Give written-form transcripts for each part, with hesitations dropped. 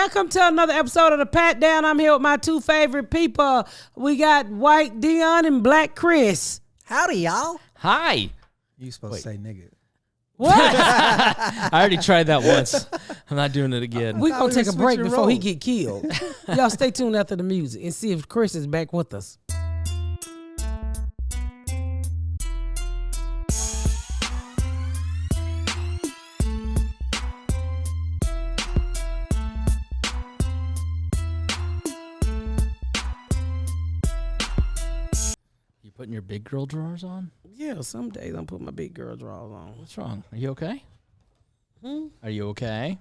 Welcome to another episode of the Pat Down. I'm here with my two favorite people. We got White Dion and Black Chris. Howdy, y'all. Hi. You supposed to say nigga. What? I already tried that once. I'm not doing it again. We're going to take a break before he get killed. Y'all stay tuned after the music and see if Chris is back with us. Putting your big girl drawers on? Yeah, some days I'm putting my big girl drawers on. What's wrong? Are you okay? Are you okay?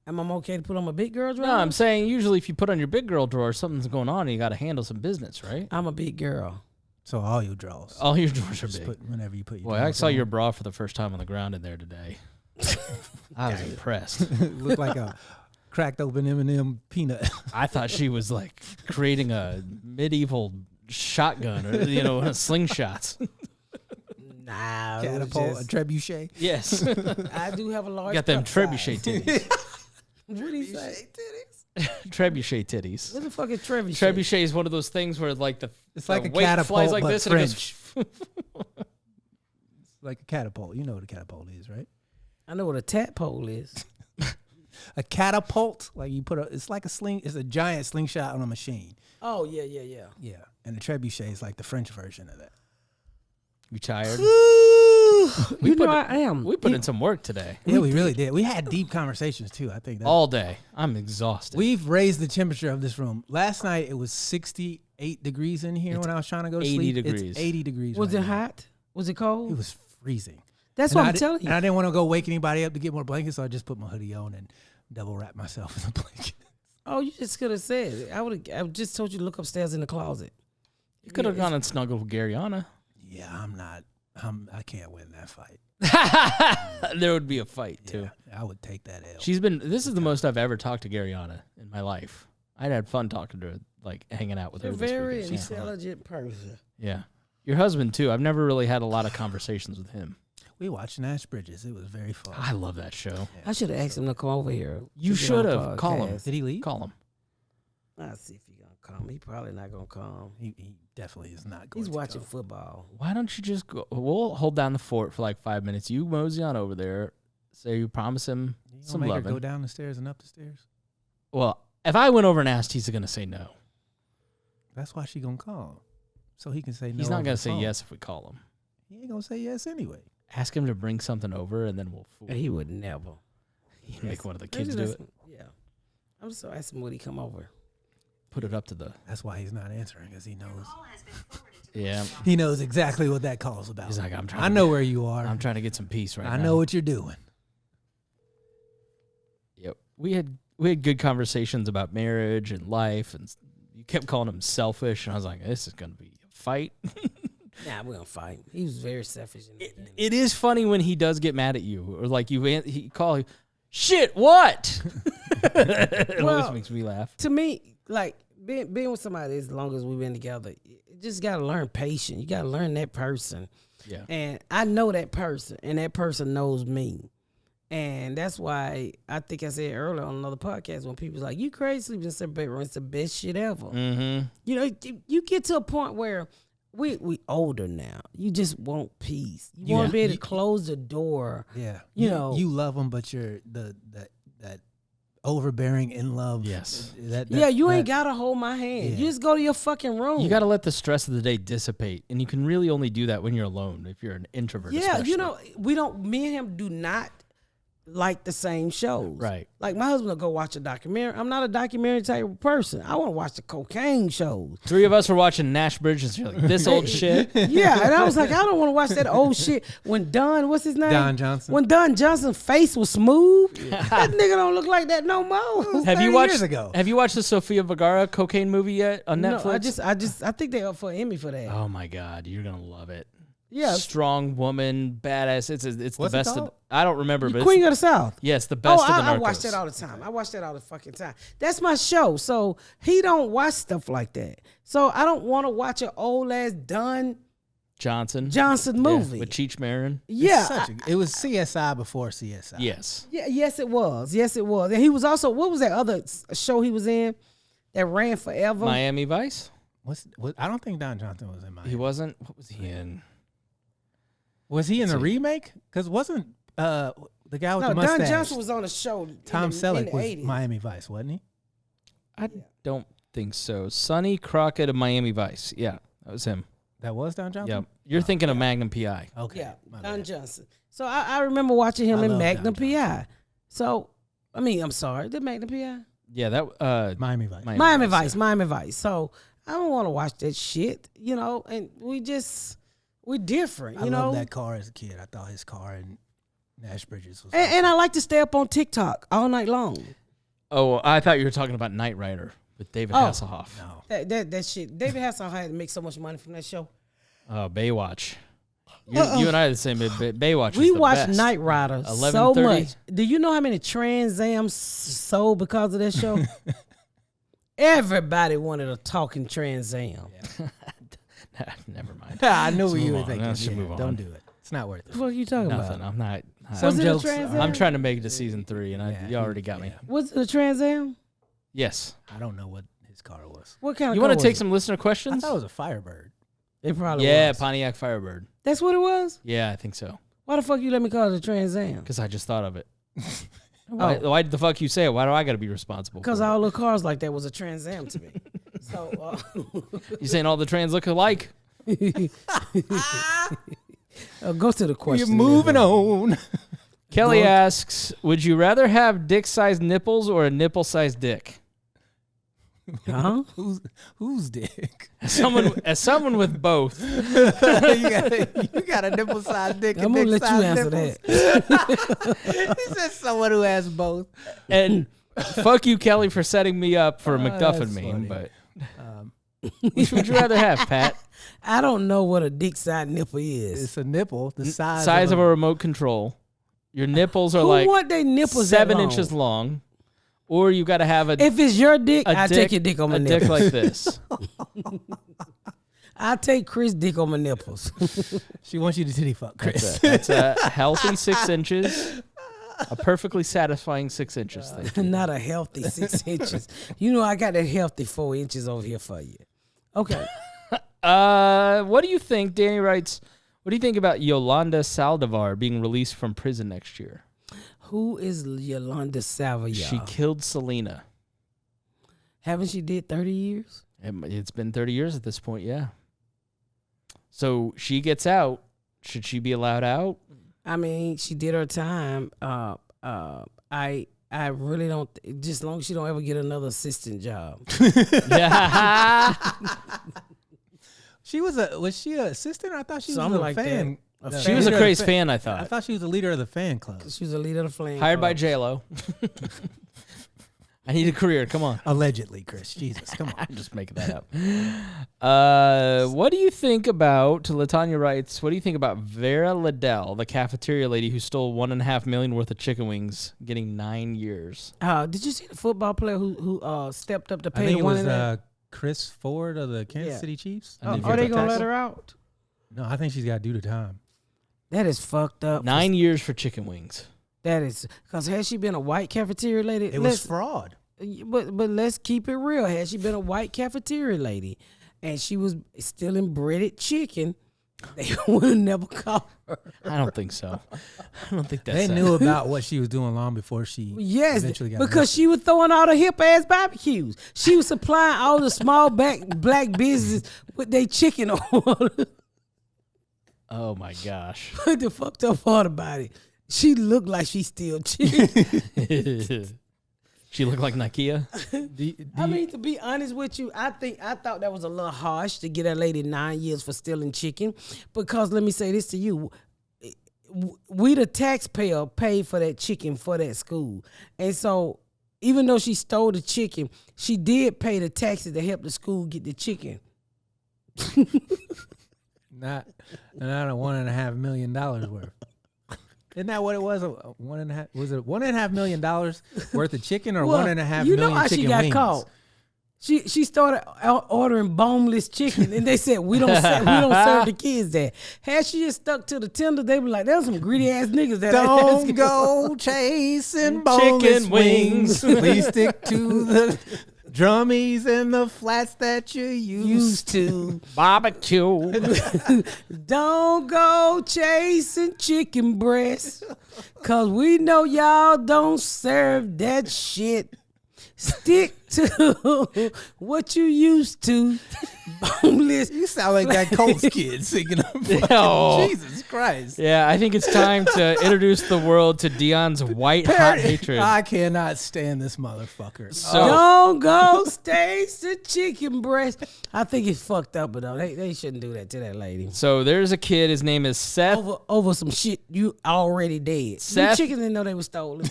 Am I okay to put on my big girl drawers? No, I'm saying usually if you put on your big girl drawers, something's going on and you got to handle some business, right? I'm a big girl. So all your drawers. All your drawers are Just big. whenever you put your Boy, I drawers saw on. your bra for the first time on the ground in there today. I was impressed. It looked like a cracked open M&M peanut. I thought she was like creating a medieval shotgun or, slingshots. Nah. Catapult, a trebuchet. Yes. I do have a large Got them cup size. trebuchet titties. What did he say? Trebuchet titties. What the fuck is trebuchet? Trebuchet is one of those things where like It's like a weight catapult, flies like but this French. and it goes It's like a catapult. You know what a catapult is, right? I know what a tadpole is. A catapult, like you put it's like a sling. It's a giant slingshot on a machine. Oh, yeah. Yeah, and the trebuchet is like the French version of that. You tired? You know I am. We put in some work today. Yeah, we really did. We had deep conversations too. I think that All day. I'm exhausted. we've raised the temperature of this room. Last night it was 68 degrees in here when I was trying to go to 80 sleep. degrees. It's 80 degrees. Was right it now. hot? Was it cold? It was freezing. That's And what I I'm did- telling you. And I didn't want to go wake anybody up to get more blankets, so I just put my hoodie on and double wrap myself in the blanket. Oh, you just could have said it. I just told you to look upstairs in the closet. You could have gone and snuggled with Garyana. Yeah, I can't win that fight. There would be a fight too. Yeah, I would take that L. This is the most I've ever talked to Garyana in my life. I'd had fun talking to her, like hanging out with You're a her. this very weekend. intelligent person. Yeah. Your husband too. I've never really had a lot of conversations with him. We watched Nash Bridges. It was very fun. I love that show. I should have asked him to come over here. You to get on should the have. Call him. podcast. Did he leave? Call him. I'll see if he's going to come. He probably not going to come. He definitely is not going He's to watching go. football. Why don't you just go? We'll hold down the fort for like 5 minutes. You mosey on over there. Say you promise him You some gonna make her loving. go down the stairs and up the stairs? Well, if I went over and asked, he's going to say no. That's why she gonna call him, so he can say no. He's not over going the to say phone. yes if we call him. He ain't gonna say yes anyway. Ask him to bring something over, and then we'll fool. He would never. He'd make one of the kids do it. Yeah. I'm just asking would he come over. Put it up to the. That's why he's not answering, because he knows. Yeah. He knows exactly what that call's about. He's like, I'm trying. I know where you are. I'm trying to get some peace right now. I know what you're doing. Yep. We had good conversations about marriage and life, and you kept calling him selfish, and I was like, this is going to be a fight. Nah, we're going to fight. He was very selfish in the beginning. It is funny when he does get mad at you, or like he call you, shit, what? It Well, always makes me laugh. To me, like, being with somebody as long as we've been together, you just got to learn patience. You got to learn that person. Yeah. And I know that person, and that person knows me. And that's why I think I said earlier on another podcast when people's like, you crazy sleeping in a separate bedroom, it's the best shit ever. Mm-hmm. You know, you get to a point where we older now. You just want peace. You want to be able to close the door. Yeah, You know. you love him, but you're that overbearing in love. Yes. You ain't got to hold my hand. Yeah. You just go to your fucking room. You got to let the stress of the day dissipate, and you can really only do that when you're alone. If you're an introvert, Yeah, especially. you know, me and him do not like the same shows. Right. Like my husband will go watch a documentary. I'm not a documentary type of person. I want to watch the cocaine shows. Three of us were watching Nash Bridges. You're like, this old shit. Yeah, and I was like, I don't want to watch that old shit. When what's his name? Don Johnson. When Don Johnson's face was smooth, that nigga don't look like that no more. Have you 30 watched? years ago. Have you watched the Sofia Vergara cocaine movie yet on No, Netflix? I think they up for an Emmy for that. Oh my God, you're gonna love it. Yeah, Strong woman, badass. It's What's the it best. called? I don't remember, but Queen of the South. yes, the best of the I Narcos. watch that all the time. I watch that all the fucking time. That's my show. So he don't watch stuff like that. So I don't want to watch an old ass Don Johnson movie with Cheech Marin. Yeah, It was CSI before CSI. Yes. yeah, yes, it was. And he was also, what was that other show he was in that ran forever? Miami Vice. I don't think Don Johnson was in Miami. He wasn't. What was he in? Was he in the remake? Because wasn't the guy with the mustache? Don Johnson was on a show. Tom Selleck was 80s. Miami Vice, wasn't he? I don't think so. Sonny Crockett of Miami Vice. Yeah, that was him. That was Don Johnson? Yep. You're thinking of Magnum P.I. Okay. Yeah, my Don bad. Johnson. So I remember watching him I in love Magnum Don P.I. So, I mean, I'm sorry, did Magnum P.I.? Yeah, that Miami Vice. Miami Vice. So I don't want to watch that shit, and we're different, I loved that car as a kid. I thought his car in Nash Bridges was And I like to stay up on TikTok all night long. Oh, I thought you were talking about Knight Rider with David Hasselhoff. No. That shit. David Hasselhoff had to make so much money from that show. Baywatch. You and I are the same. Baywatch. We is the watched best. Knight Rider so 11:30. much. Do you know how many Trans Ams sold because of that show? Everybody wanted a talking Trans Am. Never mind. I knew what Let's you move were on. thinking. Let's move on. Don't do it. It's not worth it. What are you talking Nothing. about? I'm not. Some Was it a jokes Trans are- Am? I'm trying to make it to season 3, and Yeah, you already got me. Was it a Trans Am? Yes. I don't know what his car was. What kind of You car want to take was some listener I questions? thought it was a Firebird. it? It probably Yeah, was. Pontiac Firebird. That's what it was? Yeah, I think so. Why the fuck you let me call it a Trans Am? Because I just thought of it. Oh. Why the fuck you say it? Why do I got to be responsible? Because for it? all the cars like that was a Trans Am to me. So, You saying all the trans look alike? go to the question. You're moving on. Kelly Go- asks, would you rather have dick-sized nipples or a nipple-sized dick? Huh? Who's dick? As someone with both. you got a nipple-sized dick. I'm and going to let you dick-sized answer nipples. that. He says someone who has both. And fuck you, Kelly, for setting me up for a McDuffin that's meme. funny. But which would you rather have, Pat? I don't know what a dick-sized nipple is. It's a nipple the Size of a remote control. Your nipples are Who like want their nipples that 7 long? inches long, or you got to have If it's your dick, I dick, take your dick on my a dick nipples. like this. I take Chris' dick on my nipples. She wants you to titty fuck, Chris. That's a healthy 6 inches. A perfectly satisfying 6 inches. Thank you. Not a healthy 6 inches. You know I got that healthy 4 inches over here for you. Okay. What do you think? Danny writes, what do you think about Yolanda Saldivar being released from prison next year? Who is Yolanda Salvia? She killed Selena. Haven't she did 30 years? It's been 30 years at this point, yeah. So she gets out. Should she be allowed out? I mean, she did her time. I really don't. Just as long as she don't ever get another assistant job. Yeah. Was she an assistant? I thought she Something was a like fan. that. She was a leader of crazy the fan, I I thought. thought she was the leader of the fan club. She was a leader of the flame. Hired by Club. J-Lo. I need a career. Come on. Allegedly, Chris. Jesus, come on. I'm just making that up. What do you think about, Latanya writes, what do you think about Vera Liddell, the cafeteria lady who stole $1.5 million worth of chicken wings, getting 9 years? Did you see the football player who stepped up to I pay think it one was of that? Chris Ford of the Kansas City Chiefs. I didn't Are hear they about gonna that. let her out? No, I think she's got to do the time. That is fucked up. 9 years for chicken wings. That is because had she been a white cafeteria lady, It was fraud. But let's keep it real. Had she been a white cafeteria lady, and she was stealing breaded chicken, they would have never caught her. I don't think so. I don't think that's They knew about what she was doing long before she Yes, eventually got because she was throwing all the hip ass barbecues. She was supplying all the small black businesses with their chicken order. Oh, my gosh. What the fucked up part about it? She looked like she steal chicken. She looked like Nakia. I mean, to be honest with you, I thought that was a little harsh to get that lady 9 years for stealing chicken. Because let me say this to you. We, the taxpayer, paid for that chicken for that school. And so even though she stole the chicken, she did pay the taxes to help the school get the chicken. not $1.5 million worth. Isn't that what it was? Was it $1.5 million worth of chicken or Well, $1.5 you million know how chicken she got wings? caught. She started ordering boneless chicken, and they said we don't serve the kids that. Had she just stuck to the tender, they were like, "There's some greedy ass niggas that don't go chasing boneless Chicken wings. wings. Please stick to the drummies and the flats that you used to. Barbecue. Don't go chasing chicken breasts, cause we know y'all don't serve that shit. Stick to what you used to. Boneless. You sound like that Colts kid singing. Oh. Jesus Christ. Yeah, I think it's time to introduce the world to Dion's white hot hatred. I cannot stand this motherfucker. So- Don't go taste the chicken breast. I think it's fucked up, but though they shouldn't do that to that lady. So there's a kid. His name is Seth Over some shit you already dead. Them Seth- chickens didn't know they were stolen.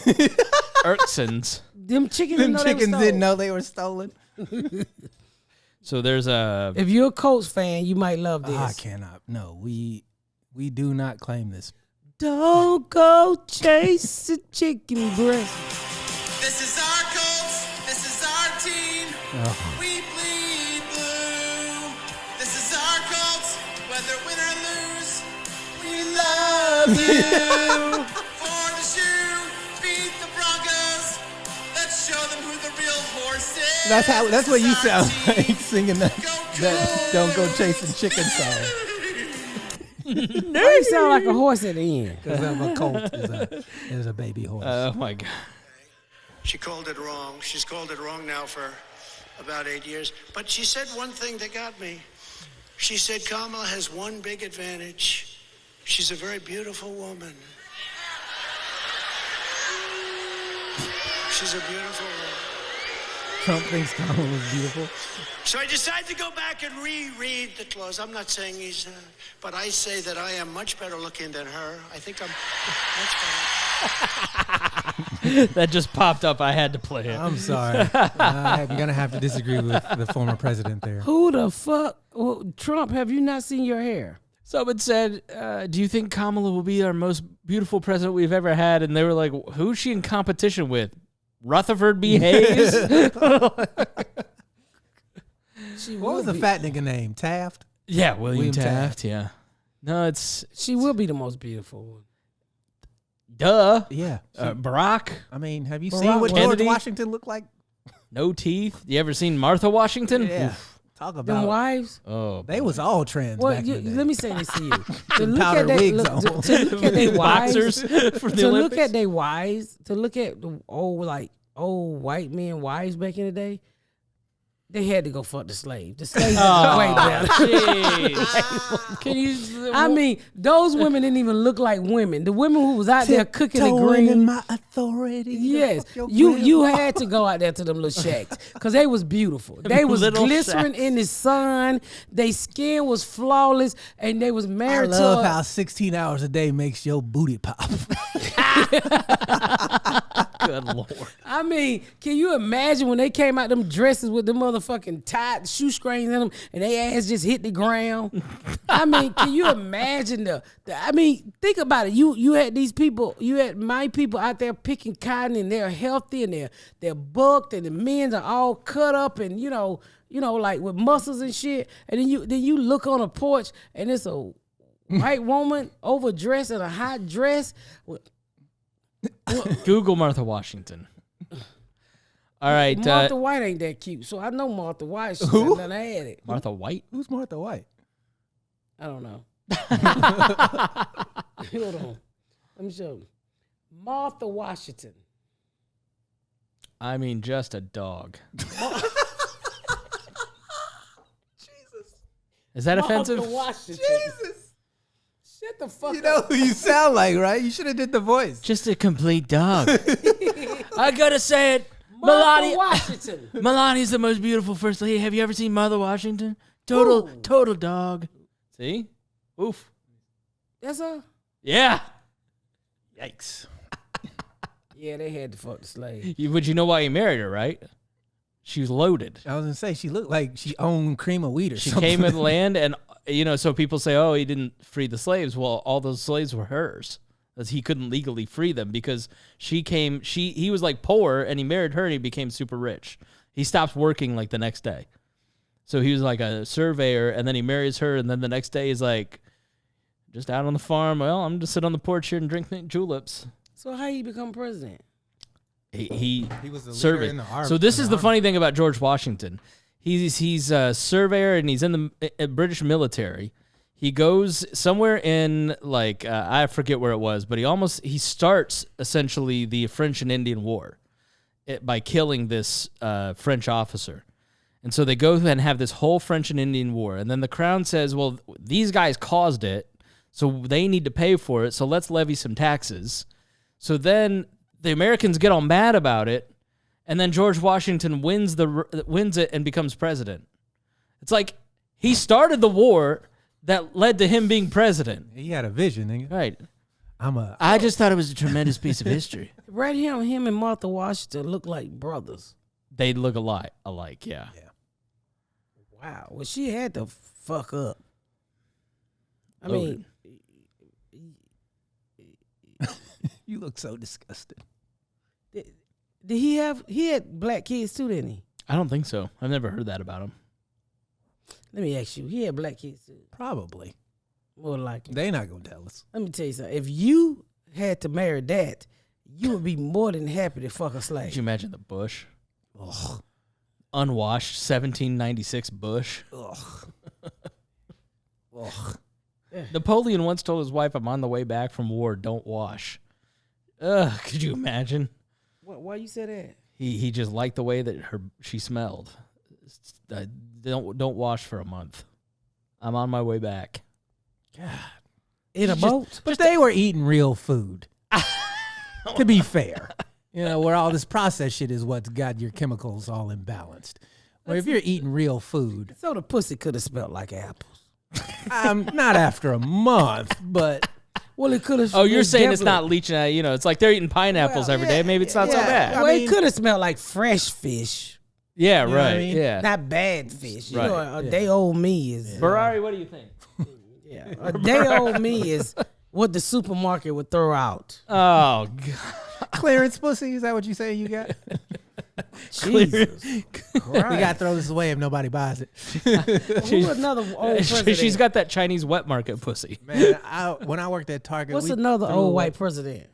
Erksons. Them chickens Them didn't know they were chickens stolen. didn't know they were stolen. So there's a If you're a Colts fan, you might love this. I cannot. No, we do not claim this. Don't go chase a chicken breast. This is our Colts. This is our team. Oh. We bleed blue. This is our Colts. Whether win or lose, we love you. For the shoe, beat the Broncos. Let's show them who the real horse is. That's what you This is our sound team. like singing that don't go chasing chicken song. Why you sound like a horse at the end? Because I'm a colt is a baby horse. oh my god. She called it wrong. She's called it wrong now for about 8 years. But she said one thing that got me. She said Kamala has one big advantage. She's a very beautiful woman. She's a beautiful woman. Trump thinks Kamala was beautiful. So I decided to go back and reread the clause. I'm not saying he's, but I say that I am much better looking than her. I think I'm much better. That just popped up. I had to play it. I'm sorry. I'm going to have to disagree with the former president there. Who the fuck? Well, Trump, have you not seen your hair? Someone said, do you think Kamala will be our most beautiful president we've ever had? And they were like, who's she in competition with? Rutherford B. Hayes? What was the fat nigga name? Taft? Yeah, William William Taft. Taft. Yeah. No, it's She will be the most beautiful one. duh. Yeah. Barack, I mean, have you Barack seen what George Kennedy? Washington looked like? no teeth. You ever seen Martha Washington? Yeah. Oof. Talk Them about wives. Oh, they was all trans Well, back in the day. let me say this to you. To look powder at they, wigs look, on. to look at their boxers wives, for the to look Olympics. at their wives, to look at the old white men wives back in the day, they had to go fuck the slave. The slave was way better. Jeez. Can you? I mean, those women didn't even look like women. The women who was out there cooking the Tiptoeing in green. my authority. Yes, Fuck your you grandma. had to go out there to them little shacks because they was beautiful. They was Little glistering shacks. in the sun. Their skin was flawless, and they was I married love to. how 16 hours a day makes your booty pop. Good lord. I mean, can you imagine when they came out them dresses with them motherfucking tight shoestrings in them and their ass just hit the ground? I mean, can you imagine I mean, think about it. You had these people, you had my people out there picking cotton and they're healthy and they're bucked and the men are all cut up and you know, like with muscles and shit. And then you look on a porch and it's a white woman overdressed in a hot dress. Google Martha Washington. All right, Martha White ain't that cute, so I know Martha White. She done had it. Martha White. Who's Martha White? I don't know. Hold on. Let me show you. Martha Washington. I mean, just a dog. Is that offensive? Martha Washington. Jesus. Shut the fuck You know up. who you sound like, right? You should have did the voice. Just a complete dog. I gotta say it. Martha Melania. Washington. Melania's the most beautiful first lady. Have you ever seen Mother Washington? Total dog. See? Oof. That's her? Yeah. Yikes. Yeah, they had to fuck the slave. But you know why he married her, right? She was loaded. I was going to say, she looked like she owned cream of wheat or She something. came in land and, so people say, oh, he didn't free the slaves. Well, all those slaves were hers. As he couldn't legally free them because he was like poor and he married her and he became super rich. He stopped working like the next day. So he was like a surveyor and then he marries her and then the next day he's like just out on the farm. Well, I'm just sit on the porch here and drink juleps. So how he become president? He was the leader serving. in the army. So this is the funny thing about George Washington. He's a surveyor and he's in the British military. He goes somewhere in like I forget where it was, but he starts essentially the French and Indian War by killing this French officer. And so they go and have this whole French and Indian War. And then the crown says, well, these guys caused it, so they need to pay for it, so let's levy some taxes. So then the Americans get all mad about it, and then George Washington wins it and becomes president. It's like he started the war that led to him being president. He had a vision, nigga. Right. I just thought it was a tremendous piece of history. Right here, him and Martha Washington look like brothers. They look a lot alike, yeah. Wow. Well, she had to fuck up. I mean, you look so disgusted. did he had black kids too, didn't he? I don't think so. I've never heard that about him. Let me ask you. He had black kids too. Probably. More likely. They not gonna tell us. Let me tell you something. If you had to marry that, you would be more than happy to fuck a slave. Could you imagine the bush? Ugh. Unwashed 1796 bush. Ugh. Ugh. Napoleon once told his wife, I'm on the way back from war, don't wash. Ugh, could you imagine? Why you say that? He just liked the way that she smelled. Don't wash for a month. I'm on my way back. God. In a boat? But they were eating real food. To be fair. You know, where all this processed shit is what's got your chemicals all imbalanced. Where if you're eating real food. So the pussy could have smelled like apples. Not after a month, but. Well, it could have. Oh, you're saying it's not leaching out, it's like they're eating pineapples every day. Maybe it's not so bad. Well, it could have smelled like fresh fish. Yeah, You know right. what I mean? Yeah. Not bad fish. You Right. know, a day old me is. Ferrari, what do you think? Yeah. A day old me is what the supermarket would throw out. Oh, God. Clearance pussy? Is that what you say you got? Jesus We Christ. got to throw this away if nobody buys it. Who another old president? She's got that Chinese wet market pussy. Man, when I worked at Target, What's we another threw old away white president?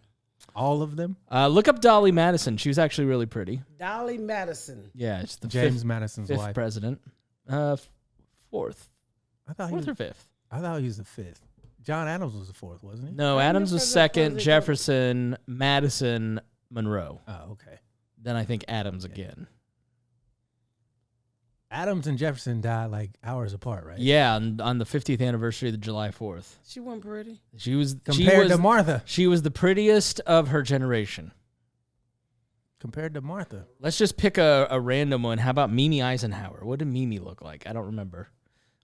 all of them. Look up Dolly Madison. She was actually really pretty. Dolly Madison. Yeah, it's the James Madison's fifth wife. president. Fourth. I thought Fourth or fifth? I thought he was the fifth. John Adams was the fourth, wasn't he? No, I Adams never was heard of second. President Jefferson, Madison, Monroe. Oh, okay. Then I think Adams again. Adams and Jefferson died like hours apart, right? Yeah, on the 50th anniversary of the July 4th. She wasn't pretty. She was Compared to Martha. She was the prettiest of her generation. Compared to Martha. Let's just pick a random one. How about Mimi Eisenhower? What did Mimi look like? I don't remember.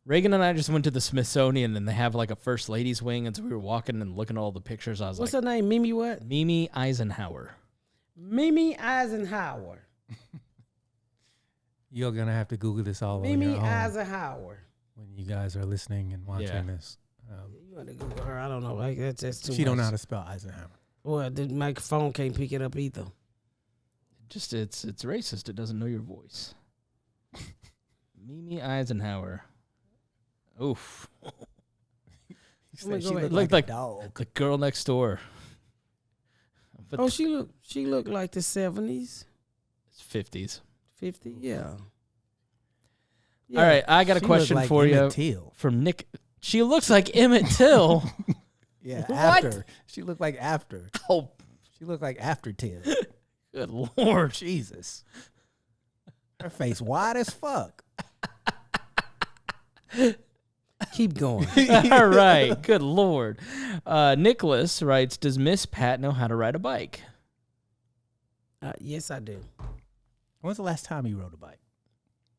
Reagan and I just went to the Smithsonian, and they have like a first ladies wing, and so we were walking and looking at all the pictures. I was What's like, her name? Mimi what? Mimi Eisenhower. Mimi Eisenhower. You're going to have to Google this all on Mimi your own Eisenhower. when you guys are listening and watching Yeah. this. You want to Google her? I don't know. Like that's too She much. don't know how to spell Eisenhower. Well, the microphone can't pick it up either. Just it's racist. It doesn't know your voice. Mimi Eisenhower. Oof. You I'm gonna said go she back. looked Looked like a like dog. the girl next door. But Oh, she looked like the 70s, it's 50s. 50. Yeah. All right, I got a She question looked like for you Emmett Till. from Nick. She looks like Emmett Till. Yeah, What? after. She looked like after. Oh, She looked like after Till. good Lord. Jesus. Her face wide as fuck. Keep going. All right, good Lord. Nicholas writes, does Miss Pat know how to ride a bike? Yes, I do. When's the last time you rode a bike?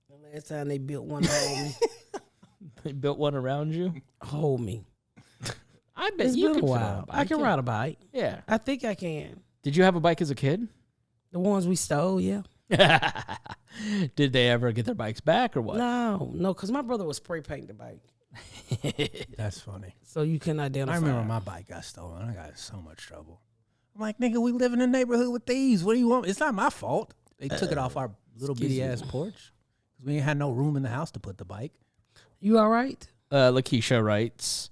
The last time they built one to hold me. They built one around you? Hold me. I bet It's you been a can fit on while. a bike. I can ride a bike. Yeah. I think I can. Did you have a bike as a kid? The ones we stole, yeah. Did they ever get their bikes back or what? No, because my brother would spray paint the bike. That's funny. So you can identify. I remember my bike got stolen. I got in so much trouble. I'm like, nigga, we live in a neighborhood with thieves. What do you want? It's not my fault. They took it off our little bitty ass porch because we ain't had no room in the house to put the bike. You all right? Lakeisha writes,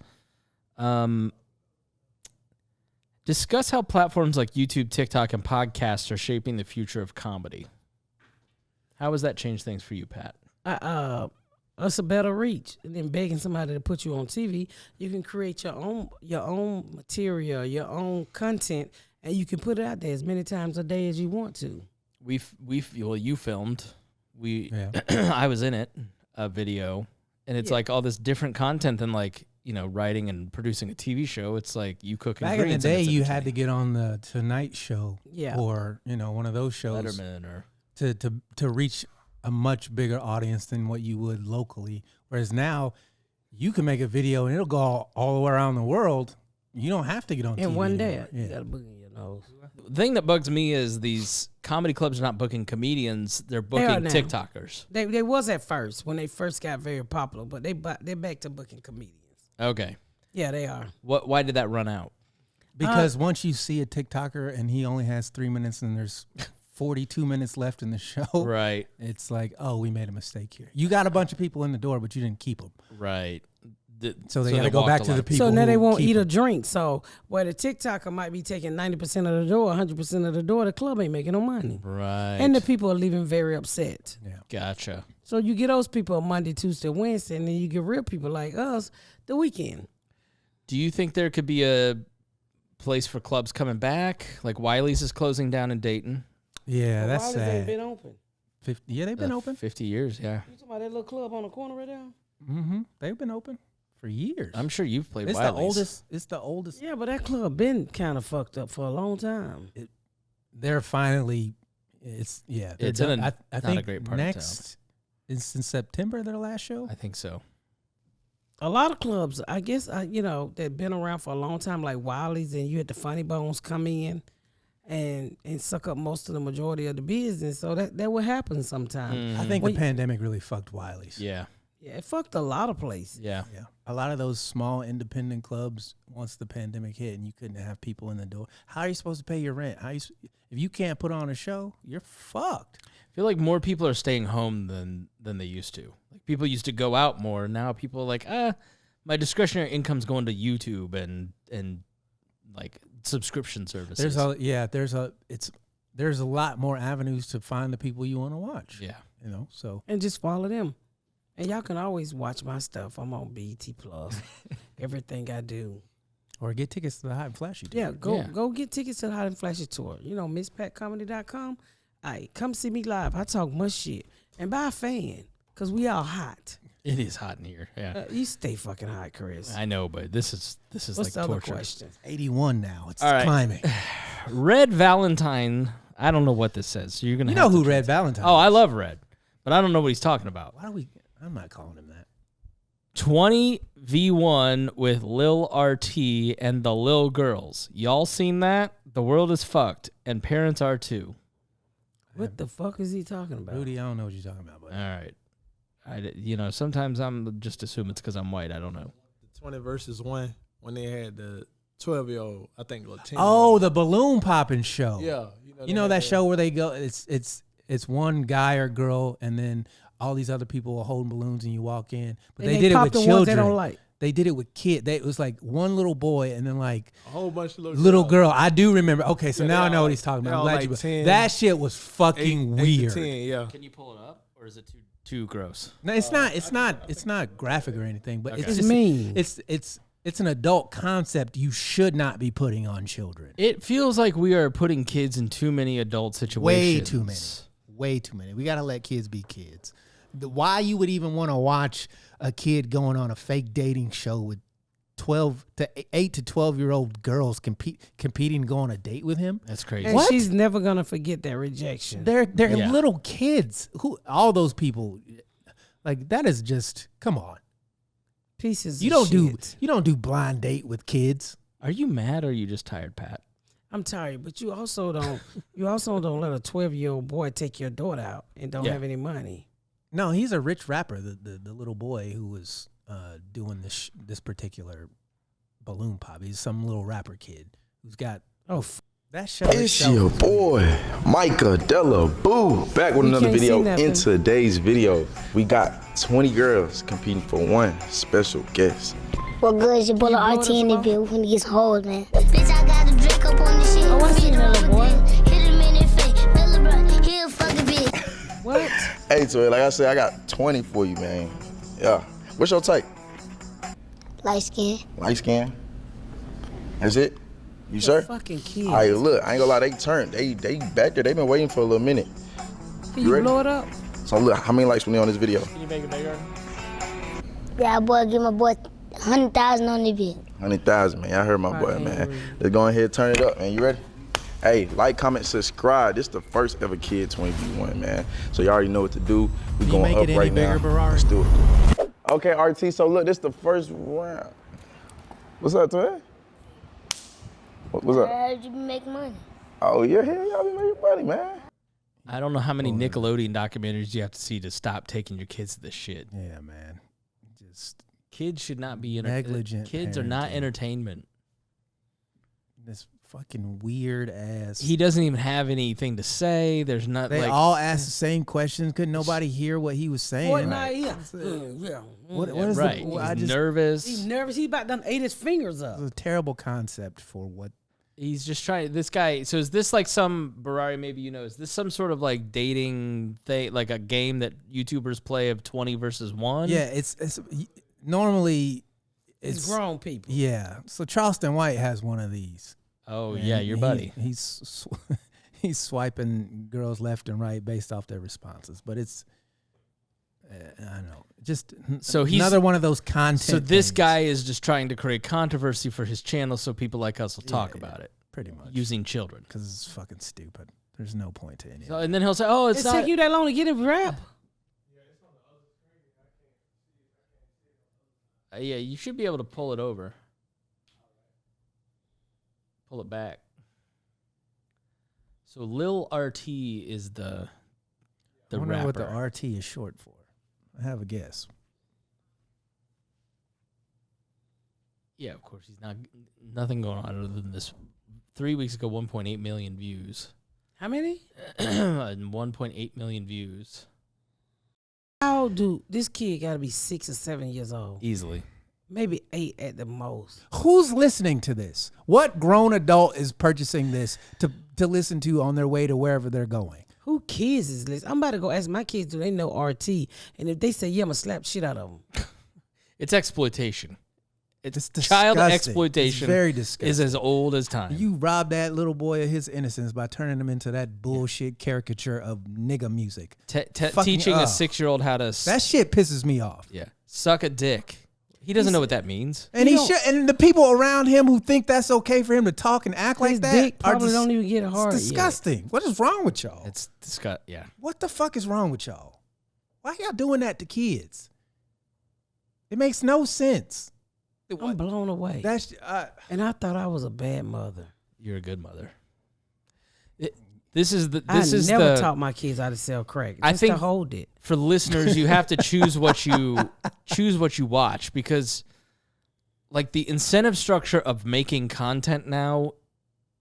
discuss how platforms like YouTube, TikTok, and podcasts are shaping the future of comedy. How has that changed things for you, Pat? It's a better reach than begging somebody to put you on TV. You can create your own material, your own content, and you can put it out there as many times a day as you want to. You filmed. Yeah. I was in it, a video, and it's like all this different content than like, you know, writing and producing a TV show. It's like you cook Back in the day, you had to get on the Tonight Show, or you know, one of those shows, Letterman, or to reach a much bigger audience than what you would locally. Whereas now, you can make a video and it'll go all the way around the world. You don't have to get on TV in one day. anymore. You got a book in your nose. The thing that bugs me is these comedy clubs are not booking comedians; they're booking now. TikTokers. They was at first when they first got very popular, but they're back to booking comedians. Okay, Yeah, they are. why did that run out? Because once you see a TikToker and he only has 3 minutes and there's 42 minutes left in the show, Right, it's like, oh, we made a mistake here. You got a bunch of people in the door, but you didn't keep them. right. So they got to go back to the people. So now who they won't keep eat or them. drink. So where the TikToker might be taking 90% of the door, 100% of the door, the club ain't making no money. Right. And the people are leaving very upset. Yeah. Gotcha. So you get those people on Monday, Tuesday, Wednesday, and then you get real people like us the weekend. Do you think there could be a place for clubs coming back? Like Wiley's is closing down in Dayton. Yeah, that's Wiley's ain't sad. been open. 50, yeah, they've been open. 50 years, yeah. You talking about that little club on the corner right there? Mm-hmm. They've been open for years. I'm sure you've played it's Wiley's. the oldest. It's the oldest. Yeah, but that club been kind of fucked up for a long time. They're finally. It's yeah. they're It's in done. a- I not think a great part of next. It's in September. Their last show. I think so. A lot of clubs, I guess, you know, that been around for a long time, like Wiley's, and you had the Funny Bones come in and suck up most of the majority of the business. So that would happen sometime. I think Well, the pandemic really fucked Wiley's. Yeah. Yeah, it fucked a lot of places. Yeah. Yeah. A lot of those small independent clubs, once the pandemic hit and you couldn't have people in the door, how are you supposed to pay your rent? If you can't put on a show, you're fucked. I feel like more people are staying home than they used to. Like people used to go out more. Now people are like, my discretionary income's going to YouTube and like subscription services. There's a lot more avenues to find the people you want to watch. Yeah. You know, so And just follow them. And y'all can always watch my stuff. I'm on BET Plus. Everything I do. or get tickets to the Hot and Flashy. Tour. Yeah, go get tickets to the Hot and Flashy tour. You know, MissPatComedy.com. Aight, come see me live. I talk much shit. And buy a fan, because we all hot. It is hot in here. Yeah. You stay fucking hot, Chris. I know, but this is What's like the other torture. question? 81 now. It's All right. climbing. Red Valentine. I don't know what this says. So you're gonna. You have know who to Red Valentine Oh, I is. love Red, but I don't know what he's talking about. Why do we? I'm not calling him that. 20v1 with Lil RT and the Lil Girls. Y'all seen that? The world is fucked, and parents are too. What the fuck is he talking about? Rudy, I don't know what you're talking about. All But right. Sometimes I'm just assume it's because I'm white. I don't know. 20 versus 1 when they had the 12-year-old, I think, Latino. oh, the balloon popping show. Yeah. You know that show where they go? It's one guy or girl, and then all these other people are holding balloons, and you walk in. But And they did it pop with the children. ones they don't like. They did it with kids. It was like one little boy, and then like a whole bunch of little girl. I do remember. Okay, so Yeah, now they I know all what he's talking they about. I'm all glad like you. 10, That shit was fucking 8 weird. to 10, yeah. Can you pull it up, or is it too gross? No, it's not. It's not graphic or anything. But Okay. it's It's just, mean. It's an adult concept you should not be putting on children. It feels like we are putting kids in too many adult situations. Way too many. Way too many. We got to let kids be kids. Why you would even want to watch a kid going on a fake dating show with 8 to 12-year-old girls competing to go on a date with him? That's crazy. And What? she's never gonna forget that rejection. They're Yeah. little kids. All those people, like that is just come on. Pieces. You of don't shit. do blind date with kids. Are you mad or are you just tired, Pat? I'm tired, but you also don't. You also don't let a 12-year-old boy take your daughter out and don't Yeah. have any money. No, he's a rich rapper. The little boy who was doing this particular balloon pop. He's some little rapper kid who's got that show. It's your boy, Micah Della Boo, back with another video. In today's video, we got 20 girls competing for one special guest. What good is your bullet RT in the bill when he gets hold, man? Bitch, I got a drink up on the shit. Oh, I see that little boy. Hit him in the face. Bill, bro, he a fucking bitch. What? Hey, so like I said, I got 20 for you, man. Yeah. What's your type? Light skin. Light skin? That's it? You sure? Fucking kids. All right, look, I ain't gonna lie, they turned. They back there. They been waiting for a little minute. Can you blow it up? So look, how many likes we need on this video? Can you make it bigger? Yeah, boy, give my boy 100,000 on the bill. 100,000, man. I heard my boy, man. Let's go ahead and turn it up, man. You ready? Hey, like, comment, subscribe. This is the first ever Kid 20v1, man. So you already know what to do. We going up right now. Let's do it. Okay, RT. So look, this is the first round. What's up, Twin? What's up? I heard you make money. Oh yeah, y'all be making money, man. I don't know how many Nickelodeon documentaries you have to see to stop taking your kids to this shit. Yeah, man. Just kids should not be negligent. Kids are not entertainment. This fucking weird ass. He doesn't even have anything to say. There's not. They all asked the same questions. Couldn't nobody hear what he was saying? Yeah. What is right? He's nervous. He's nervous. He about done ate his fingers up. It's a terrible concept for what. He's just trying. This guy. So is this like some Barari? Maybe you know. Is this some sort of like dating thing, like a game that YouTubers play of 20 versus 1? Yeah, it's normally it's grown people. Yeah. So Charleston White has one of these. Oh yeah, your buddy. He's swiping girls left and right based off their responses, but it's I don't know, just so he's another one of those content. So this guy is just trying to create controversy for his channel, so people like us will talk about it. Pretty much using children because it's fucking stupid. There's no point to any. So, and then he'll say, "Oh, it's not." It took you that long to get him rap. Yeah, you should be able to pull it over. Pull it back. So Lil RT is the I wonder rapper. what the RT is short for. I have a guess. Yeah, of course. He's nothing going on other than this. 3 weeks ago, 1.8 million views. How many? 1.8 million views. How do this kid got to be 6 or 7 years old? Easily. Maybe 8 at the most. Who's listening to this? What grown adult is purchasing this to listen to on their way to wherever they're going? Who kids is listening? I'm about to go ask my kids, do they know RT? And if they say, yeah, I'm going to slap shit out of them. It's exploitation. It's disgusting. Child exploitation. It's very disgusting. Is as old as time. You robbed that little boy of his innocence by turning him into that bullshit caricature of nigga music. Teaching a 6-year-old how to... That shit pisses me off. Yeah. Suck a dick. He doesn't know what that means. And and the people around him who think that's okay for him to talk and act like that dick probably don't even get hard. It's disgusting. Yet. What is wrong with y'all? It's disgusting. Yeah. What the fuck is wrong with y'all? Why y'all doing that to kids? It makes no sense. I'm blown away. That's and I thought I was a bad mother. You're a good mother. This is I never taught my kids how to sell crack. I think to hold it. For listeners, you have to choose what you watch, because like the incentive structure of making content now,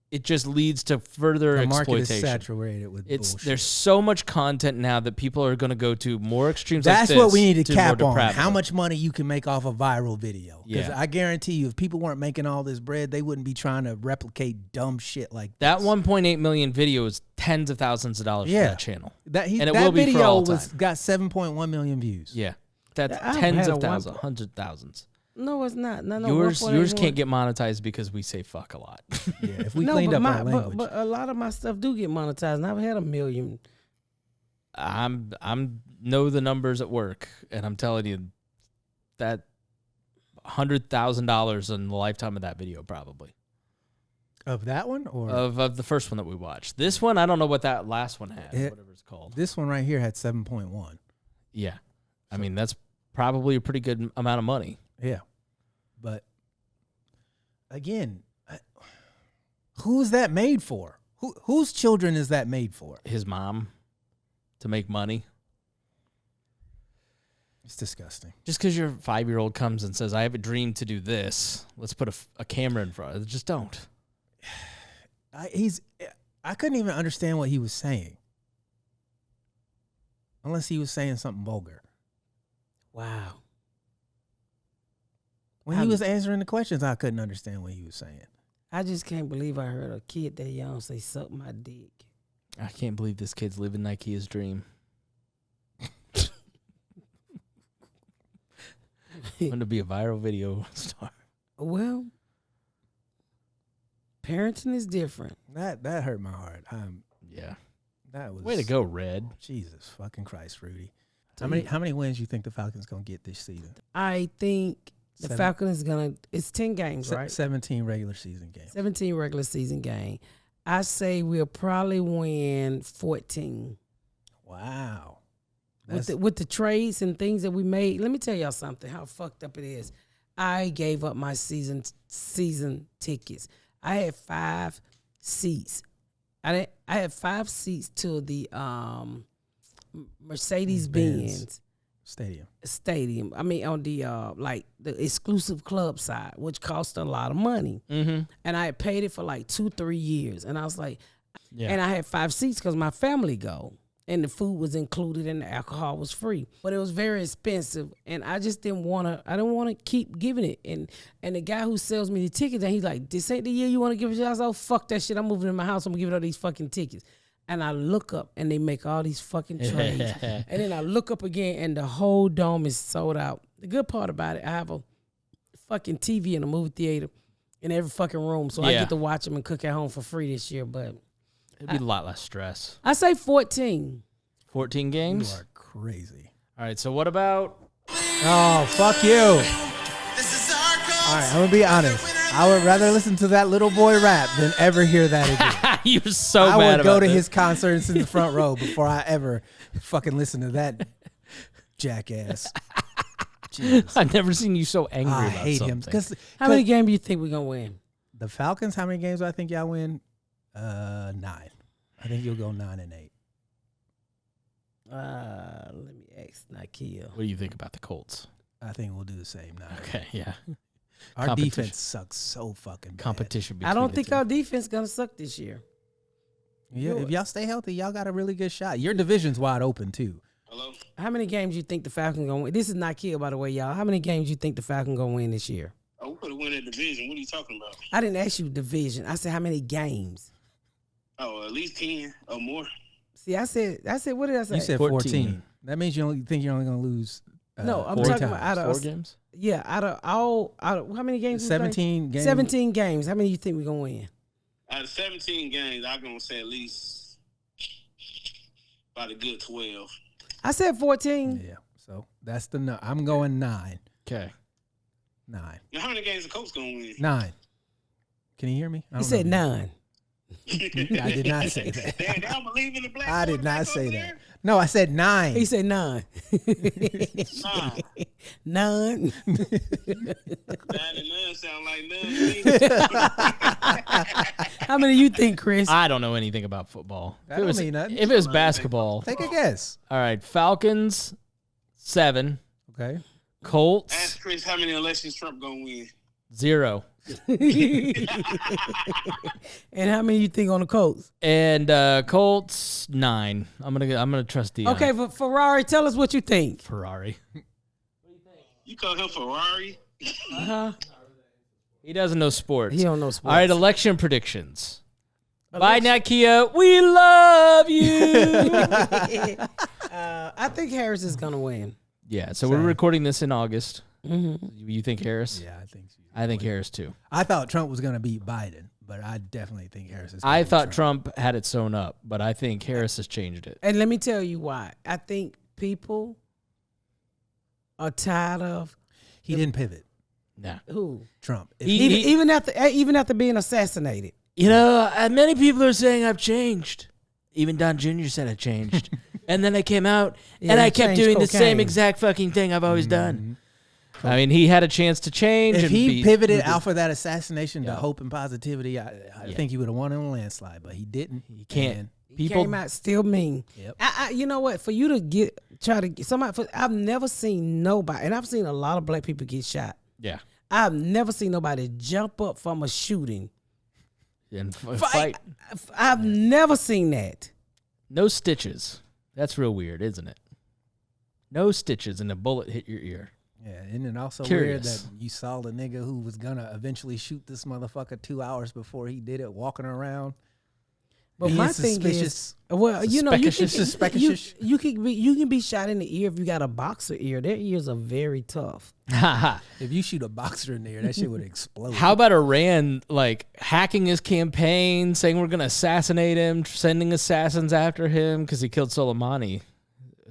it just leads to further exploitation. The market is saturated with bullshit. There's so much content now that people are going to go to more extremes. That's like this what we need to cap on. depravity. How much money you can make off a viral video. Because Yeah. I guarantee you, if people weren't making all this bread, they wouldn't be trying to replicate dumb shit like That this. 1.8 million video is tens of thousands of dollars for that channel. That and it that will be video for all was time. got 7.1 million views. Yeah, that's I've tens had of a thousands, hundred thousands. No, it's not. No, Yours can't get monetized because we say fuck a lot. Yeah, if we cleaned up our language. But a lot of my stuff do get monetized, and I've had 1 million. I'm know the numbers at work, and I'm telling you that $100,000 in the lifetime of that video, probably. Of that one, or of the first one that we watched. This one, I don't know what that last one had. Whatever it's called. This one right here had 7.1. Yeah, I mean that's probably a pretty good amount of money. Yeah, but again, who's that made for? Whose children is that made for? His mom, to make money. It's disgusting. Just because your 5-year-old comes and says, I have a dream to do this, let's put a camera in front of it. Just don't. I couldn't even understand what he was saying. Unless he was saying something vulgar. Wow. When he was answering the questions, I couldn't understand what he was saying. I just can't believe I heard a kid that young say, suck my dick. I can't believe this kid's living Nike's dream. I'm going to be a viral video star. Well, parenting is different. That hurt my heart. Yeah. That was Way to go, Red. Jesus fucking Christ, Rudy. How many wins you think the Falcons gonna get this season? I think the Falcons it's 10 games, right? 17 regular season games. 17 regular season game. I say we'll probably win 14. Wow. With the trades and things that we made, let me tell y'all something, how fucked up it is. I gave up my season tickets. I had 5 seats. I had 5 seats to the Mercedes-Benz Stadium. I mean, on the the exclusive club side, which cost a lot of money. Mm-hmm. And I had paid it for like 2-3 years. And I was like, and I had 5 seats because my family go. And the food was included and the alcohol was free. But it was very expensive. And I just didn't want to keep giving it. And the guy who sells me the tickets, and he's like, this ain't the year you want to give it. I was like, oh, fuck that shit. I'm moving in my house. I'm going to give it all these fucking tickets. And I look up and they make all these fucking trades. And then I look up again and the whole dome is sold out. The good part about it, I have a fucking TV in a movie theater in every fucking room. So I get to watch them and cook at home for free this year. But it'd be a lot less stress. I say 14. 14 games? You are crazy. All right, so what about... Oh, fuck you. All right, I'm going to be honest. I would rather listen to that little boy rap than ever hear that again. You're so mad about I would go to this. his concerts in the front row before I ever fucking listen to that jackass. Jesus. I've never seen you so angry about something. I hate him. How many games do you think we're going to win? The Falcons, how many games do I think y'all win? 9. I think you'll go 9-8. Let me ask Nakia. What do you think about the Colts? I think we'll do the same now. Okay, yeah. Our defense sucks so fucking bad. Competition between I don't think our defense is going to suck this year. Yeah, if y'all stay healthy, y'all got a really good shot. Your division's wide open, too. Hello? How many games you think the Falcons going to win? This is Nakia, by the way, y'all. How many games you think the Falcons going to win this year? Oh, we could have won that division. What are you talking about? I didn't ask you division. I said how many games? Oh, at least 10 or more. See, I said, what did I say? You said 14. That means you think you're only going to lose no, I'm 4 talking times. about out of 4 games? Yeah, out of how many games? 17 games. 17 games. How many you think we're going to win? Out of 17 games, I'm going to say at least about a good 12. I said 14. Yeah, so that's the no. I'm going 9. Okay. 9. Now, how many games the Colts going to win? 9. Can you hear me? He said 9. I did not say that. Damn, they don't believe in the black. I did not say that. No, I said 9. He said 9. 9. 9 and 9 sound like 9. How many you think, Chris? I don't know anything about football. That don't mean nothing. If it was basketball. Take a guess. All right, Falcons, 7. Okay. Colts, Ask Chris how many elections Trump going to win. 0. And how many you think on the Colts? And Colts 9. I'm gonna trust the Okay, but Ferrari, tell us what you think. Ferrari. You call him Ferrari? He doesn't know sports. He don't know sports. All right, election predictions. Bye, Nakia. We love you. I think Harris is gonna win. Yeah, so we're recording this in August. Mm-hmm. You think Harris? Yeah, I think so. I think Harris too. I thought Trump was going to beat Biden, but I definitely think Harris is. I thought Trump had it sewn up, but I think Harris has changed it. And let me tell you why. I think people are tired of. He didn't pivot. Nah. Who? Trump. Even after being assassinated. You know, many people are saying I've changed. Even Don Jr. said I changed. And then I came out and I kept doing the same exact fucking thing I've always done. I mean, he had a chance to change. If he pivoted out for that assassination to hope and positivity, I think he would have won in a landslide, but he didn't. He can't. People came out still mean. Yep. You know what? For you to try to get somebody, I've never seen nobody, and I've seen a lot of black people get shot. Yeah. I've never seen nobody jump up from a shooting And fight. I've never seen that. No stitches. That's real weird, isn't it? No stitches and a bullet hit your ear. Yeah, isn't it also Curious. weird that you saw the nigga who was gonna eventually shoot this motherfucker 2 hours before he did it, walking around? But my thing is, well, you know, you can be shot in the ear if you got a boxer ear. Their ears are very tough. If you shoot a boxer in the ear, that shit would explode. How about Iran hacking his campaign, saying we're gonna assassinate him, sending assassins after him because he killed Soleimani?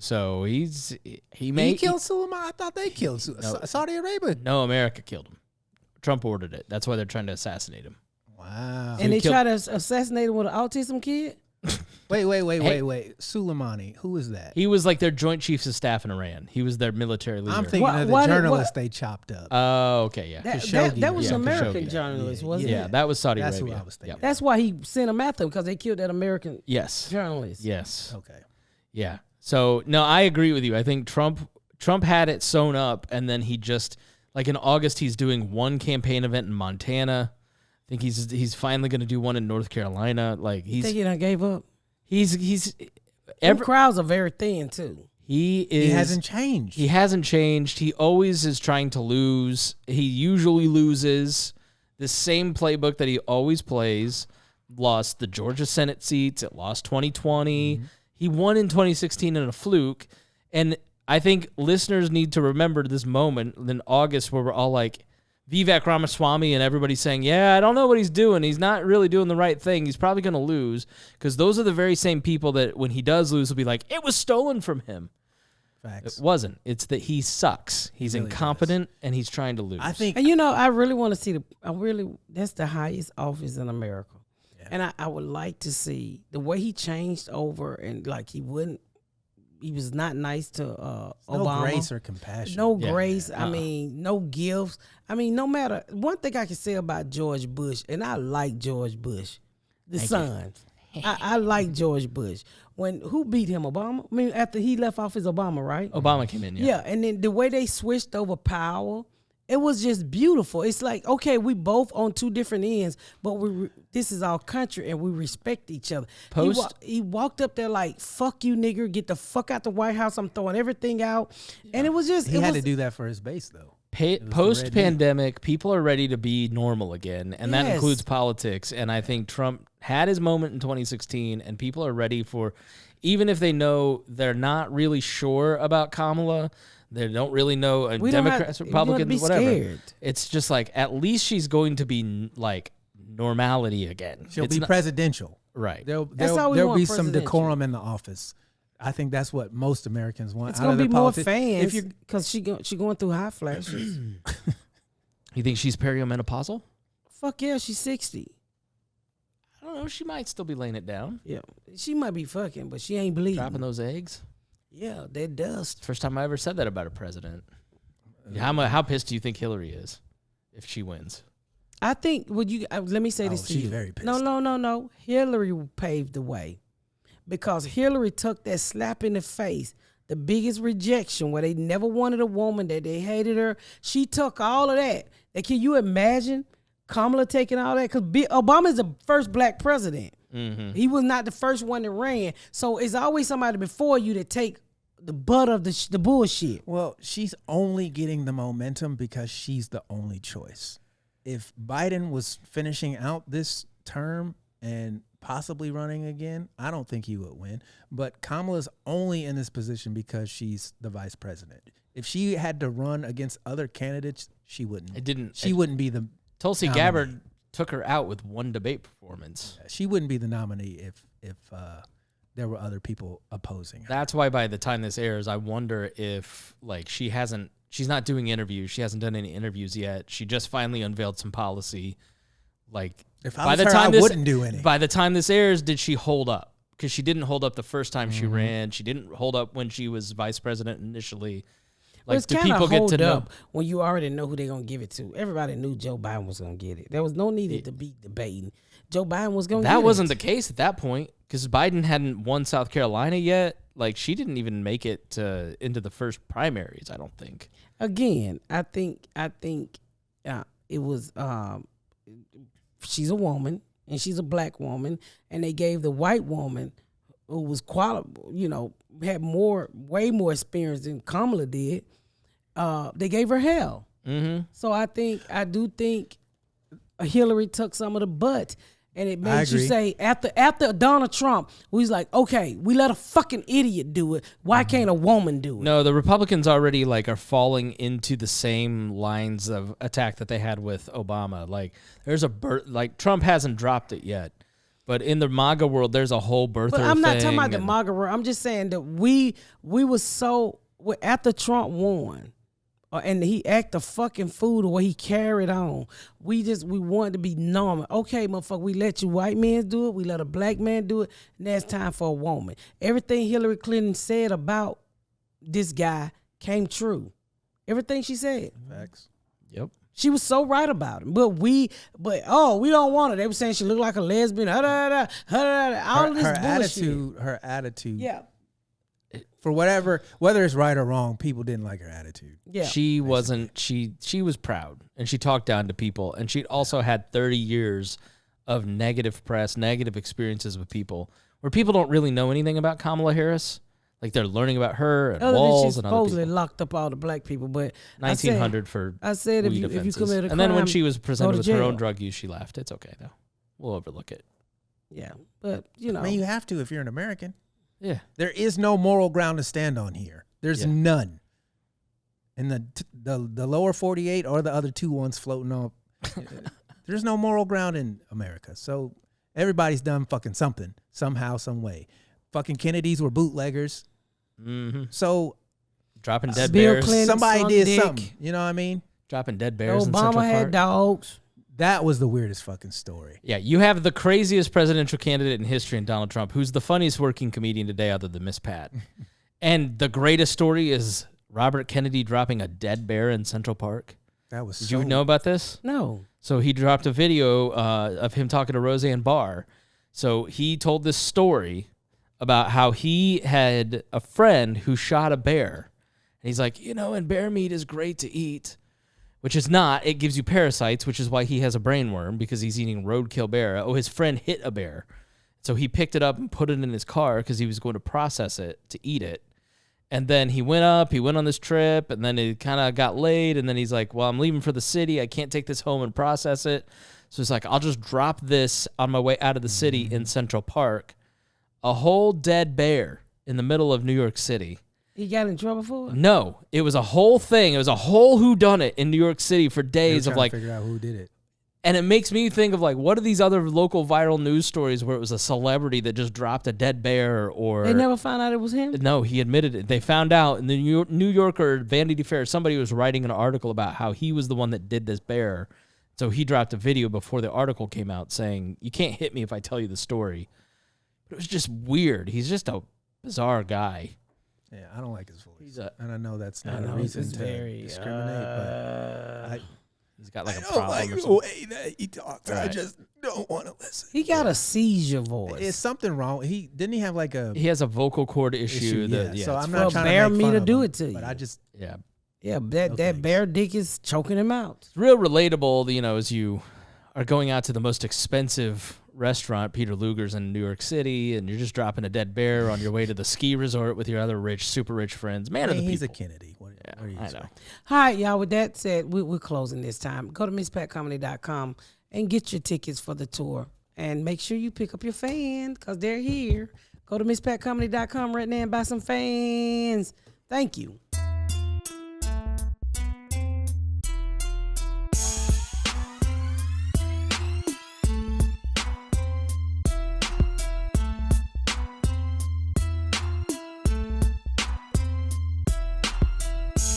So he killed Soleimani. I thought they killed Saudi Arabia. No, America killed him. Trump ordered it. That's why they're trying to assassinate him. Wow. And they try to assassinate him with an autism kid? Wait. Soleimani, who is that? He was their joint chiefs of staff in Iran. He was their military leader. I'm thinking of the journalist they chopped up. Oh, okay, yeah. That was an American journalist, wasn't it? Yeah, that was Saudi That's Arabia. who I was thinking. Yep. That's why he sent him after him, because they killed that American journalist. Yes. Okay. Yeah. So, no, I agree with you. I think Trump had it sewn up, and then he just, in August, he's doing one campaign event in Montana. I think he's finally going to do one in North Carolina. Think he done gave up? Every crowds are very thin too. He hasn't changed. He hasn't changed. He always is trying to lose. He usually loses. The same playbook that he always plays. Lost the Georgia Senate seats. It lost 2020. Mm-hmm. He won in 2016 in a fluke. And I think listeners need to remember this moment in August where we're all like, Vivek Ramaswamy and everybody saying, yeah, I don't know what he's doing. He's not really doing the right thing. He's probably going to lose, because those are the very same people that when he does lose will be like, it was stolen from him. Facts. It wasn't. It's that he sucks. He's really incompetent and he's trying to lose. I think, and I really want to see that's the highest office in America. Yeah. And I would like to see the way he changed over, and he was not nice to Obama. No grace or compassion. No grace. I mean, no gifts. I mean, no matter. One thing I can say about George Bush, and I like George Bush, the son. I like George Bush. Who beat him? Obama? I mean, after he left office, Obama, right? Obama came in, yeah. And then the way they switched over power, it was just beautiful. It's like, okay, we both on two different ends, but this is our country and we respect each other. He walked up there like, fuck you, nigger, get the fuck out the White House. I'm throwing everything out. Yeah. And it was just... He had to do that for his base, though. Post-pandemic, people are ready to be normal again, and that includes politics. And I think Trump had his moment in 2016, and people are ready for... Even if they know they're not really sure about Kamala... They don't really know Democrats, Republicans, whatever. Scared. It's just at least she's going to be normality again. She'll be presidential. Right. There'll be some decorum in the office. I think that's what most Americans want. It's going to be more fans because she going through hot flashes. You think she's perimenopausal? Fuck yeah, she's 60. I don't know. She might still be laying it down. Yeah, she might be fucking, but she ain't bleeding. Dropping those eggs. Yeah, they're dust. First time I ever said that about a president. How pissed do you think Hillary is if she wins? I think, let me say this to you. She's very pissed. No. Hillary paved the way, because Hillary took that slap in the face, the biggest rejection where they never wanted a woman, that they hated her. She took all of that. Can you imagine Kamala taking all that? Because Obama is the first black president. Mm-hmm. He was not the first one that ran. So it's always somebody before you that take the butt of the bullshit. Well, she's only getting the momentum because she's the only choice. If Biden was finishing out this term and possibly running again, I don't think he would win. But Kamala's only in this position because she's the vice president. If she had to run against other candidates, she wouldn't. She wouldn't be the Tulsi Gabbard took her out with one debate performance. She wouldn't be the nominee if there were other people opposing her. That's why by the time this airs, I wonder if she's not doing interviews. She hasn't done any interviews yet. She just finally unveiled some policy. If I was her, I wouldn't do any. By the time this airs, did she hold up? Because she didn't hold up the first time she ran. She didn't hold up when she was vice president initially. Like, it's do kind of people get hold to know? up when you already know who they're gonna give it to. Everybody knew Joe Biden was gonna get it. There was no need to be debating. Joe Biden was gonna. That get wasn't it. the case at that point because Biden hadn't won South Carolina yet. Like, she didn't even make it into the first primaries, I don't think. Again, I think it was. She's a woman and she's a black woman, and they gave the white woman who was had way more experience than Kamala did. They gave her hell. Mm-hmm. So I do think Hillary took some of the butt. And it made you say, after Donald Trump, we was like, okay, we let a fucking idiot do it. Why can't a woman do it? No, the Republicans already are falling into the same lines of attack that they had with Obama. Like, there's Trump hasn't dropped it yet, but in the MAGA world, there's a whole birther. But I'm not talking about the MAGA world. I'm just saying that we was so after Trump won. And he act a fucking fool the way he carried on. We wanted to be normal. Okay, motherfucker, we let you white men do it. We let a black man do it. Now it's time for a woman. Everything Hillary Clinton said about this guy came true. Everything she said. Facts. Yep. She was so right about him. But we don't want her. They were saying she looked like a lesbian. All this bullshit. Her attitude. Yeah. For whether it's right or wrong, people didn't like her attitude. Yeah. She wasn't, she was proud and she talked down to people, and she'd also had 30 years of negative press, negative experiences with people where people don't really know anything about Kamala Harris. Like, they're learning about her and walls and other people. She supposedly locked up all the black people, but 1900 for I said if weed you offenses. committed a crime, and then when she was presented with her jail. own drug use, she laughed. It's okay though. We'll overlook it. Yeah, but you know, I mean, you have to if you're an American. Yeah. There is no moral ground to stand on here. There's none. In the lower 48 or the other two ones floating off, there's no moral ground in America. So everybody's done fucking something, somehow, some way. Fucking Kennedys were bootleggers. Mm-hmm. So dropping dead Bill bears. Clinton somebody sucked did dick. something. You know what I mean? Dropping dead bears in Central Obama had Park. dogs. That was the weirdest fucking story. Yeah, you have the craziest presidential candidate in history in Donald Trump, who's the funniest working comedian today other than Miss Pat. And the greatest story is Robert Kennedy dropping a dead bear in Central Park. That was Did you know about this? No. So he dropped a video of him talking to Roseanne Barr. So he told this story about how he had a friend who shot a bear. And he's like, and bear meat is great to eat. Which is not. It gives you parasites, which is why he has a brain worm, because he's eating roadkill bear. Oh, his friend hit a bear. So he picked it up and put it in his car because he was going to process it to eat it. And then he went on this trip, and then it kind of got late, and then he's like, well, I'm leaving for the city. I can't take this home and process it. So he's like, I'll just drop this on my way out of the city in Central Park. A whole dead bear in the middle of New York City. He got in trouble for it? No, it was a whole thing. It was a whole whodunit in New York City for days of like figure out who did it. And it makes me think of like, what are these other local viral news stories where it was a celebrity that just dropped a dead bear or... They never found out it was him? No, he admitted it. They found out in the New Yorker, Vanity Fair, somebody was writing an article about how he was the one that did this bear. So he dropped a video before the article came out saying, you can't hit me if I tell you the story. But it was just weird. He's just a bizarre guy. Yeah, I don't like his voice. And I know that's not a reason to discriminate, but he's got like a problem. I don't like the way that he talks. Right. I just don't want to listen. He got a seizure voice. Is something wrong? He have like a... He has a vocal cord issue. So I'm not trying to bear make me fun to of do him, it to you. But I just... Yeah, that bear dick is choking him out. It's real relatable, as you are going out to the most expensive restaurant, Peter Luger's in New York City, and you're just dropping a dead bear on your way to the ski resort with your other super rich friends. Man of the people. He's a Kennedy. What are you I know. saying? All right, y'all. With that said, we're closing this time. Go to MissPatComedy.com and get your tickets for the tour. And make sure you pick up your fans because they're here. Go to MissPatComedy.com right now and buy some fans. Thank you.